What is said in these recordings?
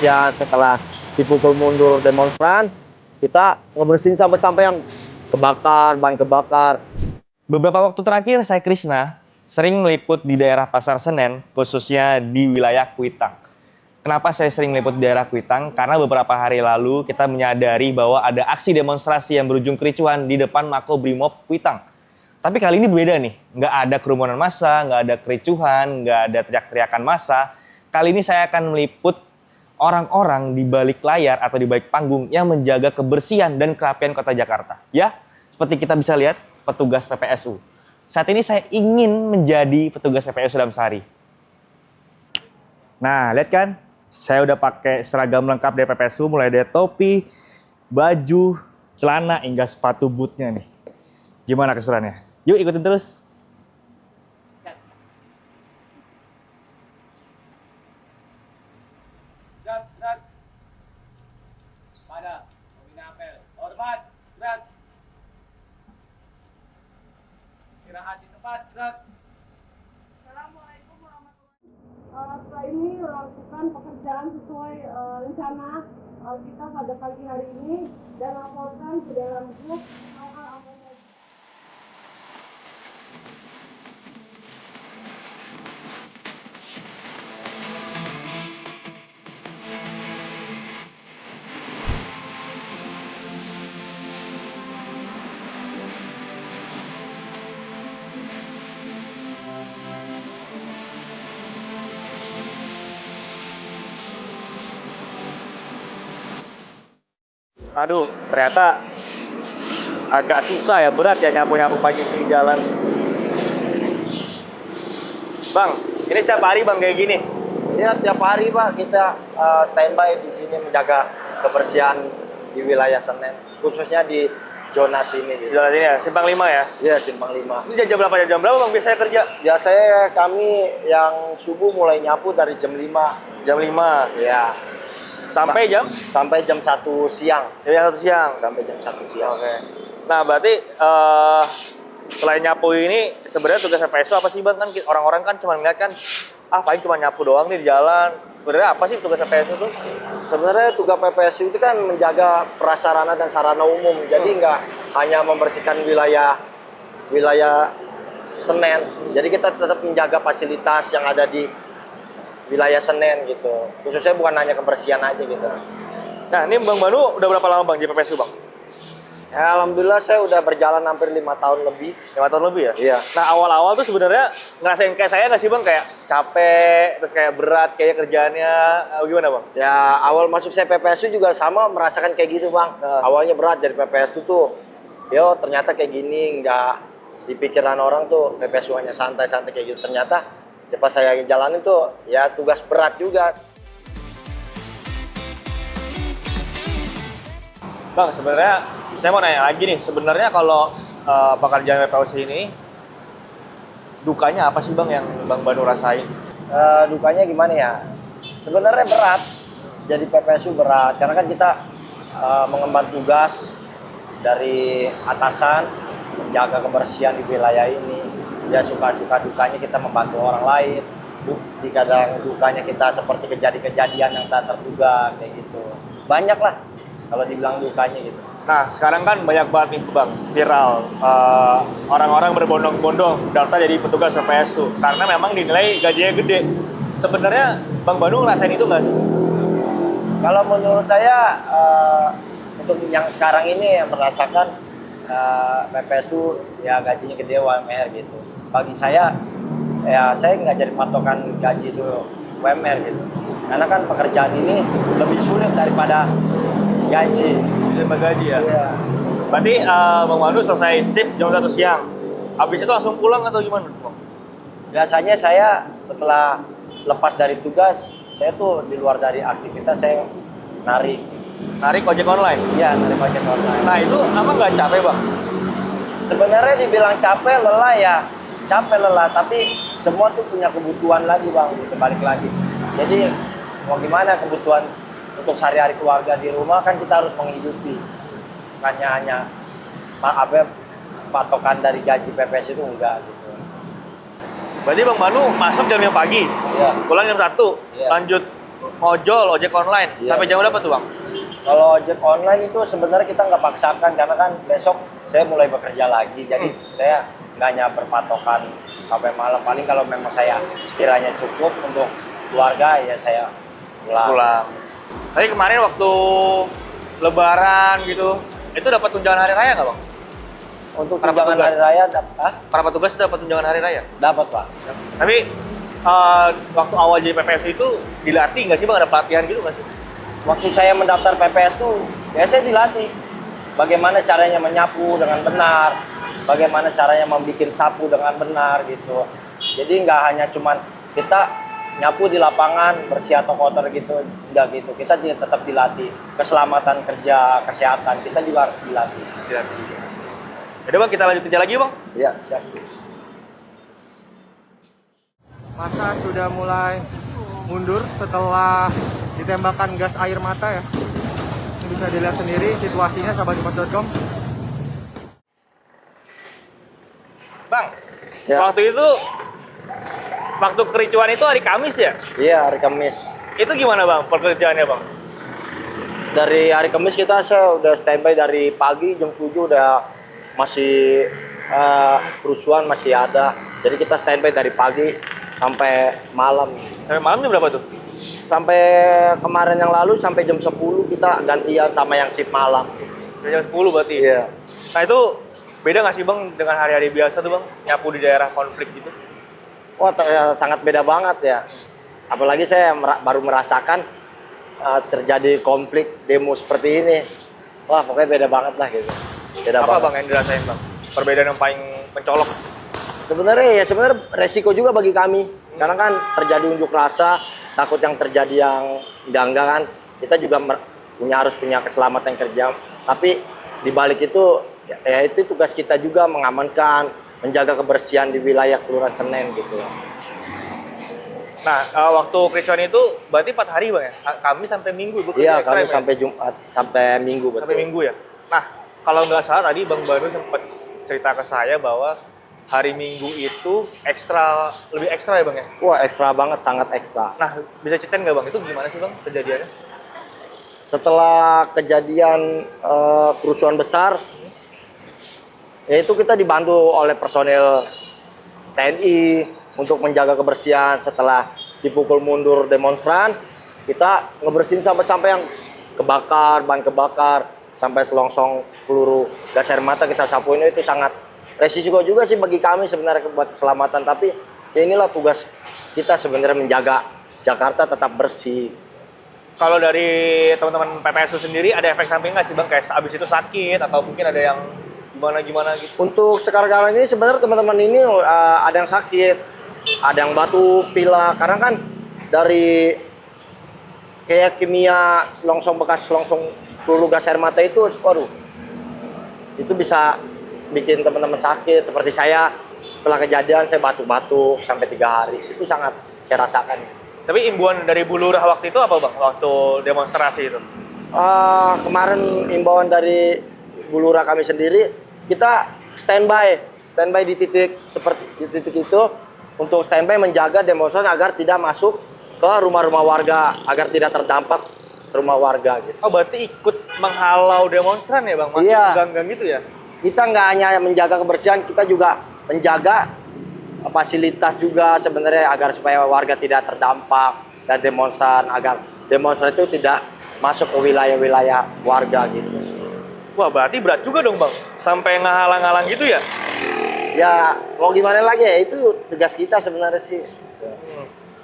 Ya setelah dipukul mundur demonstran, kita ngebersihin sampah-sampah yang kebakar, banyak kebakar. Beberapa waktu terakhir saya Krisna sering meliput di daerah Pasar Senen, khususnya di wilayah Kuitang. Kenapa saya sering meliput di daerah Kuitang? Karena beberapa hari lalu kita menyadari bahwa ada aksi demonstrasi yang berujung kericuhan di depan Makobrimob Kuitang. Tapi kali ini berbeda nih, nggak ada kerumunan massa, nggak ada kericuhan, nggak ada teriak-teriakan massa. Kali ini saya akan meliput orang-orang di balik layar atau di balik panggung yang menjaga kebersihan dan kerapian kota Jakarta. Ya, seperti kita bisa lihat, petugas PPSU. Saat ini saya ingin menjadi petugas PPSU Damsari. Nah, lihat kan? Saya udah pakai seragam lengkap dari PPSU, mulai dari topi, baju, celana, hingga sepatu bootnya nih. Gimana keseruannya? Yuk ikutin terus. Pada pembina apel, hormat, gerak. Istirahat di tempat, gerak. Assalamualaikum warahmatullahi wabarakatuh. Setelah ini melakukan pekerjaan sesuai rencana kita pada pagi hari ini dan laporkan ke dalam grup hal-hal apa saja. Aduh, ternyata agak susah ya, berat ya nyapu-nyapu pagi di jalan. Bang, ini setiap hari bang kayak gini. Ya tiap hari Pak kita standby di sini menjaga kebersihan di wilayah Senen, khususnya di zona sini. Di Gitu. jalan ini ya, Simpang 5 ya. Ya Simpang 5. Ini jam berapa? Jam berapa bang biasanya kerja? Biasanya kami yang subuh mulai nyapu dari jam 5. Jam 5 Ya. sampai jam? Sampai jam 1 siang. Jam 1 siang. Sampai jam 1 siang. Oke. Nah, berarti selain nyapu ini sebenarnya tugas PPSU apa sih bang? Kan orang-orang kan cuma ngeliat kan, ah paling cuma nyapu doang nih di jalan. Sebenarnya apa sih tugas PPSU tuh? Sebenarnya tugas PPSU itu kan menjaga prasarana dan sarana umum. Jadi nggak hanya membersihkan wilayah Senen. Jadi kita tetap menjaga fasilitas yang ada di wilayah Senen gitu. Khususnya bukan hanya kebersihan aja gitu. Nah, ini Bang Banu udah berapa lama bang di PPSU bang? Ya, alhamdulillah saya udah berjalan hampir 5 tahun lebih. 5 tahun lebih ya? Iya. Nah, awal-awal tuh sebenarnya ngerasain kayak saya nggak sih bang? Kayak capek, terus kayak berat kayak kerjaannya, gimana bang? Ya, awal masuk saya PPSU juga sama merasakan kayak gitu, Bang. Awalnya berat dari PPSU tuh. Yo, ternyata kayak gini, nggak di pikiran orang tuh PPSU hanya santai-santai kayak gitu. Ternyata ya pas saya jalanin tuh ya tugas berat juga. Bang, sebenarnya saya mau nanya lagi nih. Sebenarnya kalau pekerjaan PPSU ini dukanya apa sih bang yang Bang Banu rasain? Dukanya gimana ya? Sebenarnya berat. Jadi PPSU berat karena kan kita mengemban tugas dari atasan menjaga kebersihan di wilayah ini. Ya suka-suka dukanya kita membantu orang lain. Di kadang dukanya kita seperti kejadian-kejadian yang tak terduga kayak gitu. Banyak lah kalau dibilang dukanya gitu. Nah, sekarang kan banyak banget nih bang, viral. Orang-orang berbondong-bondong daftar jadi petugas PPSU karena memang dinilai gajinya gede. Sebenarnya Bang Banu ngerasain itu nggak sih? Kalau menurut saya untuk yang sekarang ini yang merasakan PPSU ya gajinya gede UMR gitu. Bagi saya ya saya nggak jadi patokan gaji itu UMR gitu. Karena kan pekerjaan ini lebih sulit daripada gaji. Terima gaji ya? Iya. Berarti Bang Banu selesai shift jam 1 siang. Habis itu langsung pulang atau gimana bang? Biasanya saya setelah lepas dari tugas, saya tuh di luar dari aktivitas saya narik. Narik ojek online? Iya, narik ojek online. Nah itu apa nggak capek bang? Sebenarnya dibilang capek lelah ya, capek lelah, tapi semua tuh punya kebutuhan lagi bang, gitu balik lagi. Jadi mau gimana kebutuhan untuk sehari-hari keluarga di rumah kan kita harus menghidupi, bukannya hanya patokan dari gaji PPS itu enggak gitu. Berarti Bang Banu masuk jam yang pagi, Iya. pulang jam 1, Iya. lanjut ojek online. Iya. Sampai jam berapa tuh Bang? Kalau ojek online itu sebenarnya kita nggak paksakan karena kan besok saya mulai bekerja lagi. Jadi saya nggak hanya berpatokan sampai malam. Paling kalau memang saya sekiranya cukup untuk keluarga ya saya pulang. Tapi kemarin waktu Lebaran gitu, itu dapat tunjangan hari raya nggak Bang? Untuk Para tunjangan petugas. hari raya Para petugas dapat tunjangan hari raya. dapat Pak. Tapi waktu awal jadi PPSU itu dilatih nggak sih Bang? Ada pelatihan gitu nggak sih? Waktu saya mendaftar PPS tuh ya saya dilatih bagaimana caranya menyapu dengan benar, bagaimana caranya membuat sapu dengan benar gitu. Jadi nggak hanya cuman kita nyapu di lapangan bersih atau kotor gitu, enggak gitu. Kita tetap dilatih keselamatan kerja, kesehatan kita juga harus dilatih. Jadi Bang, kita lanjut kerja lagi Bang. Ya siap. Masa sudah mulai mundur setelah ditembakkan gas air mata ya. Ini bisa dilihat sendiri situasinya sahabatkompas.com. Bang, Ya. waktu kericuan itu hari Kamis ya? Iya hari Kamis. Itu gimana Bang pekerjaannya Bang? Dari hari Kamis saya udah standby dari pagi jam 7 udah masih kerusuhan masih ada. Jadi kita standby dari pagi sampai malam. Sampai malam jam berapa tuh? Sampai kemarin yang lalu sampai jam 10 kita gantian sama yang shift malam. Jam 10 berarti? Iya. Nah itu beda nggak sih Bang dengan hari-hari biasa tuh Bang? Nyapu di daerah konflik gitu? Wah sangat beda banget ya. Apalagi saya baru merasakan terjadi konflik demo seperti ini. Wah pokoknya beda banget lah gitu. Beda Apa banget. Bang yang dirasain Bang? Perbedaan yang paling mencolok? Sebenarnya resiko juga bagi kami. Karena kan terjadi unjuk rasa, takut yang terjadi yang enggak kan. Kita juga harus punya keselamatan kerja. Tapi di balik itu ya itu tugas kita juga mengamankan, menjaga kebersihan di wilayah Kelurahan Senen gitu. Nah, waktu kericuan itu berarti 4 hari Bang ya? Kamis sampai Minggu? Iya, kami sampai Jumat, sampai Minggu betul. Sampai Minggu ya? Nah, kalau nggak salah tadi Bang Banu sempat cerita ke saya bahwa hari Minggu itu lebih ekstra ya Bang ya? Wah, ekstra banget, sangat ekstra. Nah, bisa ceritain nggak Bang? Itu gimana sih Bang kejadiannya? Setelah kejadian kerusuhan besar, yaitu kita dibantu oleh personel TNI untuk menjaga kebersihan. Setelah dipukul mundur demonstran, kita ngebersihin sampai yang kebakar, ban kebakar, sampai selongsong peluru gas air mata kita sapuin. Itu sangat resiko juga sih bagi kami sebenarnya buat keselamatan. Tapi ya inilah tugas kita sebenarnya menjaga Jakarta tetap bersih. Kalau dari teman-teman PPSU sendiri ada efek samping nggak sih Bang? Kayak abis itu sakit atau mungkin ada yang gimana gitu? Untuk sekarang ini sebenarnya teman-teman ini ada yang sakit, ada yang batuk, pilek. Karena kan dari kayak kimia bekas selongsong peluru gas air mata itu, waduh, itu bisa bikin teman-teman sakit. Seperti saya setelah kejadian saya batuk-batuk sampai 3 hari. Itu sangat saya rasakan. Tapi imbauan dari Bu Lurah waktu itu apa Bang? Waktu demonstrasi itu? Kemarin imbauan dari Bu Lurah kami sendiri, kita standby di titik itu untuk standby menjaga demonstran agar tidak masuk ke rumah-rumah warga, agar tidak terdampak rumah warga gitu. Oh berarti ikut menghalau demonstran ya Bang? Masuk Iya. ke gang-gang gitu ya? Kita nggak hanya menjaga kebersihan, kita juga menjaga fasilitas juga sebenarnya agar supaya warga tidak terdampak dan demonstran, agar demonstran itu tidak masuk ke wilayah-wilayah warga gitu. Wah berarti berat juga dong Bang? Sampai ngalang-ngalang gitu ya? Ya mau gimana lagi ya, itu tugas kita sebenarnya sih.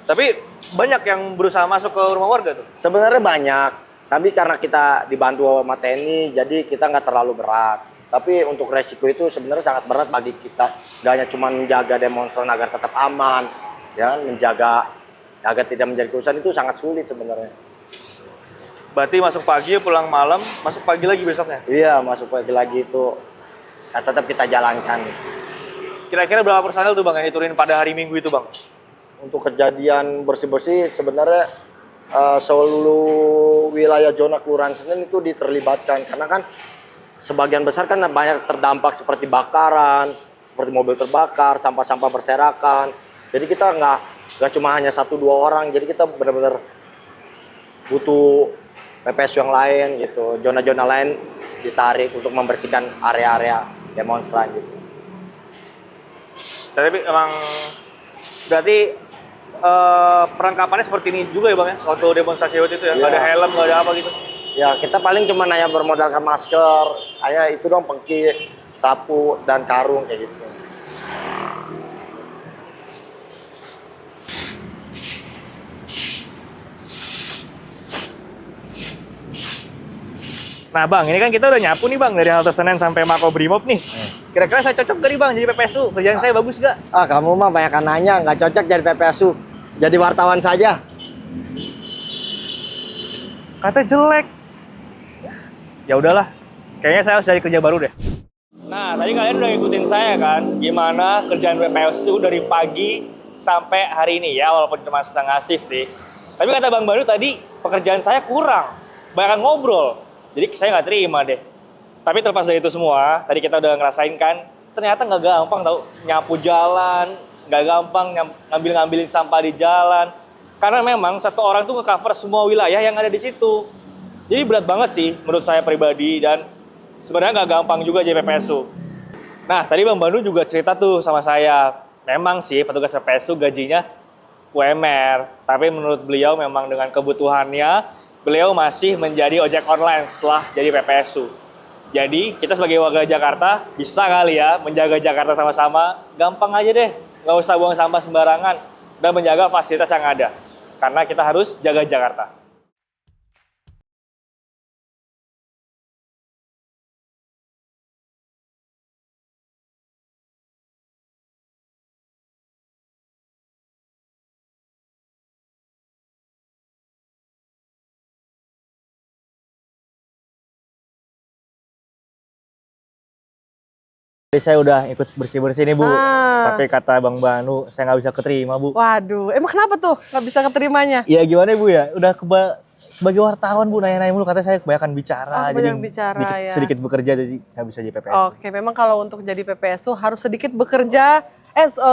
Tapi banyak yang berusaha masuk ke rumah warga tuh? Sebenarnya banyak, tapi karena kita dibantu sama TNI, jadi kita nggak terlalu berat. Tapi untuk resiko itu sebenarnya sangat berat bagi kita. Gak hanya cuma menjaga demonstran agar tetap aman, ya, menjaga agar tidak menjadi kerusuhan itu sangat sulit sebenarnya. Berarti masuk pagi, pulang malam, masuk pagi lagi besoknya? Iya, masuk pagi lagi itu tetap kita jalankan. Kira-kira berapa personel tuh Bang yang diturunin pada hari Minggu itu Bang? Untuk kejadian bersih-bersih sebenarnya seluruh wilayah zona Kelurahan Senen itu diterlibatkan. Karena kan sebagian besar kan banyak terdampak seperti bakaran, seperti mobil terbakar, sampah-sampah berserakan. Jadi kita nggak cuma hanya 1-2 orang, jadi kita benar-benar butuh PPSU yang lain gitu, zona-zona lain ditarik untuk membersihkan area-area demonstran gitu. Tapi emang berarti perlengkapannya seperti ini juga ya Bang ya? Waktu demonstrasi waktu itu ya? Nggak Iya. ada helm, nggak ada apa gitu? Ya kita paling cuma hanya bermodalkan masker, hanya itu dong, pengki, sapu, dan karung kayak gitu. Nah Bang, ini kan kita udah nyapu nih Bang, dari halte Senen sampai Makobrimob nih. Kira-kira saya cocok gak nih Bang jadi PPSU? Kerjaan saya bagus gak? Ah, kamu mah banyak nanya, nggak cocok jadi PPSU. Jadi wartawan saja. Katanya jelek. Ya udahlah, kayaknya saya harus cari kerja baru deh. Nah, tadi kalian udah ngikutin saya kan, gimana kerjaan PPSU dari pagi sampai hari ini ya, walaupun cuma setengah shift sih. Tapi kata Bang Banu tadi, pekerjaan saya kurang, banyak ngobrol. Jadi saya nggak terima deh. Tapi terlepas dari itu semua, tadi kita udah ngerasain kan, ternyata nggak gampang tau, nyapu jalan, nggak gampang ngambil-ngambilin sampah di jalan. Karena memang satu orang tuh nge-cover semua wilayah yang ada di situ. Jadi berat banget sih menurut saya pribadi, dan sebenarnya nggak gampang juga jadi PPSU. Nah, tadi Bang Banu juga cerita tuh sama saya, memang sih petugas PPSU gajinya UMR, tapi menurut beliau memang dengan kebutuhannya, beliau masih menjadi ojek online setelah jadi PPSU. Jadi kita sebagai warga Jakarta bisa kali ya menjaga Jakarta sama-sama, gampang aja deh, nggak usah buang sampah sembarangan dan menjaga fasilitas yang ada. Karena kita harus jaga Jakarta. Jadi saya udah ikut bersih-bersih nih Bu, tapi kata Bang Banu saya nggak bisa keterima Bu. Waduh, emang kenapa tuh nggak bisa keterimanya? Iya gimana Bu ya, udah sebagai wartawan Bu nanya-nanya mulu, katanya saya kebanyakan bicara, jadi Kebanyakan bicara, ya. sedikit bekerja jadi nggak bisa jadi PPSU. Oke, memang kalau untuk jadi PPSU harus sedikit bekerja,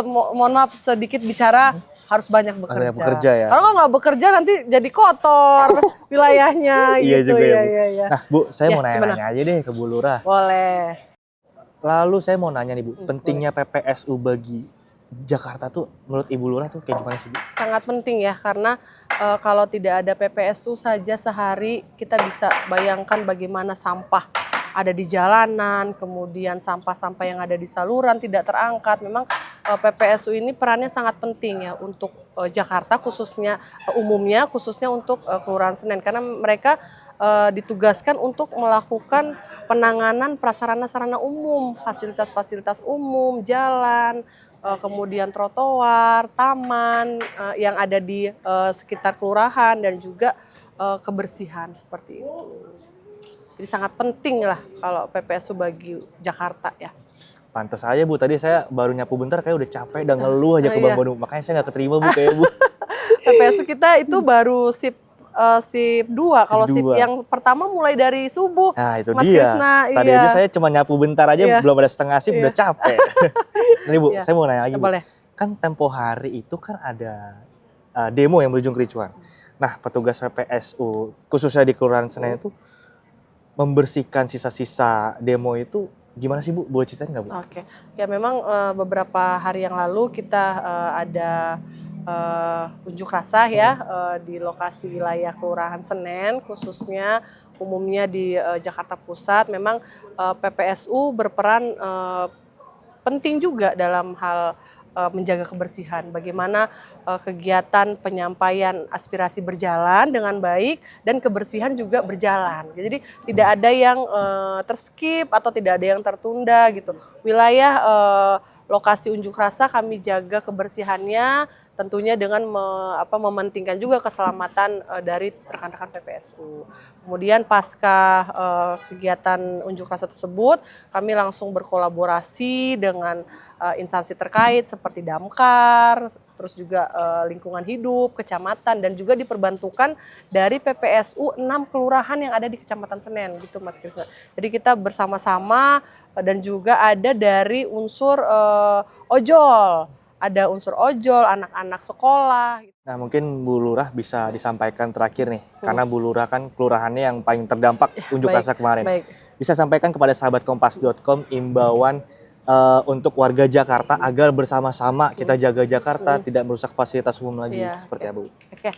mohon maaf, sedikit bicara, harus banyak bekerja. Banyak bekerja ya. Kalau nggak bekerja nanti jadi kotor wilayahnya Iya gitu juga ya, Bu. ya. Nah Bu, saya Ya, mau nanya-nanya aja deh ke Bu Lurah. Boleh. Lalu saya mau nanya nih Bu, pentingnya PPSU bagi Jakarta tuh menurut Ibu Lurah tuh kayak gimana sih Bu? Sangat penting ya, karena kalau tidak ada PPSU saja sehari, kita bisa bayangkan bagaimana sampah ada di jalanan, kemudian sampah-sampah yang ada di saluran tidak terangkat. Memang PPSU ini perannya sangat penting ya untuk Jakarta, khususnya umumnya, khususnya untuk Kelurahan Senen, karena mereka ditugaskan untuk melakukan penanganan prasarana-sarana umum, fasilitas-fasilitas umum, jalan, kemudian trotoar, taman yang ada di sekitar kelurahan, dan juga kebersihan seperti itu. Jadi sangat penting lah kalau PPSU bagi Jakarta ya. Pantes aja Bu, tadi saya baru nyapu bentar kayak udah capek dan ngeluh aja ke Bang Banu. Makanya saya nggak keterima Bu kayak Bu. PPSU kita itu baru sip 2. Kalau sip dua. yang pertama mulai dari subuh. Nah itu Mas dia. Krisna, Tadi iya. aja saya cuma nyapu bentar aja, Iya. belum ada setengah sip udah capek. Ini Bu, Iya. saya mau nanya lagi Bu. Boleh. Kan tempo hari itu kan ada demo yang berujung kericuan. Nah petugas PPSU khususnya di Kelurahan Senen itu membersihkan sisa-sisa demo itu gimana sih Bu? Boleh ceritain nggak Bu? Oke, ya memang beberapa hari yang lalu kita ada unjuk rasa ya di lokasi wilayah Kelurahan Senen, khususnya umumnya di Jakarta Pusat. Memang PPSU berperan penting juga dalam hal menjaga kebersihan. Bagaimana kegiatan penyampaian aspirasi berjalan dengan baik dan kebersihan juga berjalan. Jadi tidak ada yang terskip atau tidak ada yang tertunda gitu. Wilayah lokasi unjuk rasa kami jaga kebersihannya, tentunya dengan mementingkan juga keselamatan dari rekan-rekan PPSU. Kemudian pasca kegiatan unjuk rasa tersebut, kami langsung berkolaborasi dengan instansi terkait seperti Damkar, terus juga lingkungan hidup, kecamatan, dan juga diperbantukan dari PPSU 6 kelurahan yang ada di Kecamatan Senen gitu Mas Krisna. Jadi kita bersama-sama dan juga ada dari unsur ojol. ada unsur ojol, anak-anak sekolah. Nah, mungkin Bu Lurah bisa disampaikan terakhir nih, karena Bu Lurah kan kelurahannya yang paling terdampak unjuk baik, rasa kemarin. baik. Bisa sampaikan kepada sahabat kompas.com imbauan untuk warga Jakarta agar bersama-sama kita jaga Jakarta, tidak merusak fasilitas umum lagi, Iya, seperti apa Bu? Oke,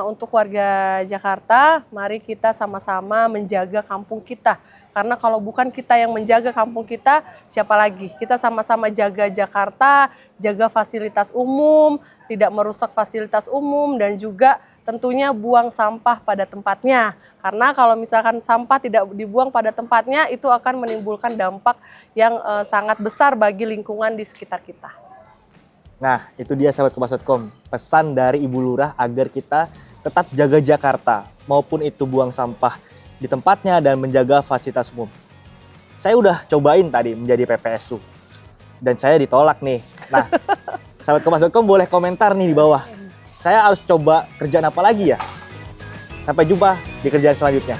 untuk warga Jakarta, mari kita sama-sama menjaga kampung kita. Karena kalau bukan kita yang menjaga kampung kita, siapa lagi? Kita sama-sama jaga Jakarta, jaga fasilitas umum, tidak merusak fasilitas umum, dan juga tentunya buang sampah pada tempatnya. Karena kalau misalkan sampah tidak dibuang pada tempatnya, itu akan menimbulkan dampak yang sangat besar bagi lingkungan di sekitar kita. Nah, itu dia sahabat kompas.com, pesan dari Ibu Lurah agar kita tetap jaga Jakarta, maupun itu buang sampah di tempatnya dan menjaga fasilitas umum. Saya udah cobain tadi menjadi PPSU, dan saya ditolak nih. Nah, sahabat kompas.com boleh komentar nih di bawah. Saya harus coba kerjaan apa lagi ya? Sampai jumpa di kerjaan selanjutnya.